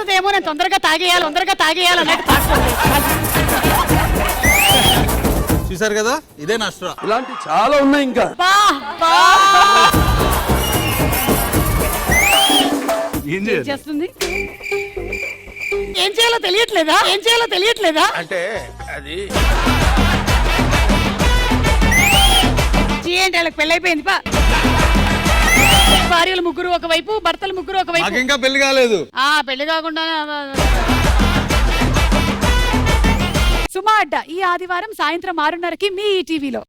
వస్తుందేమో, నేను తొందరగా తాగేయాలి అన్నట్టు తాగుతుంది. చూసారు కదా, ఇదే నష్టం. ఇలాంటి చాలా ఉన్నాయి ఇంకా. ఏం చేస్తుంది? ఏం చేయాలో తెలియట్లేదా? అంటే అది ఏంటి వాళ్ళకి పెళ్ళైపోయింది. భార్యలు ముగ్గురు ఒకవైపు, భర్తలు ముగ్గురు ఒకవైపు. ఇంకా పెళ్లి కాలేదు. పెళ్లి కాకుండా సుమా అడ్డ ఈ ఆదివారం సాయంత్రం 6:30కి మీ ఈటీవీలో.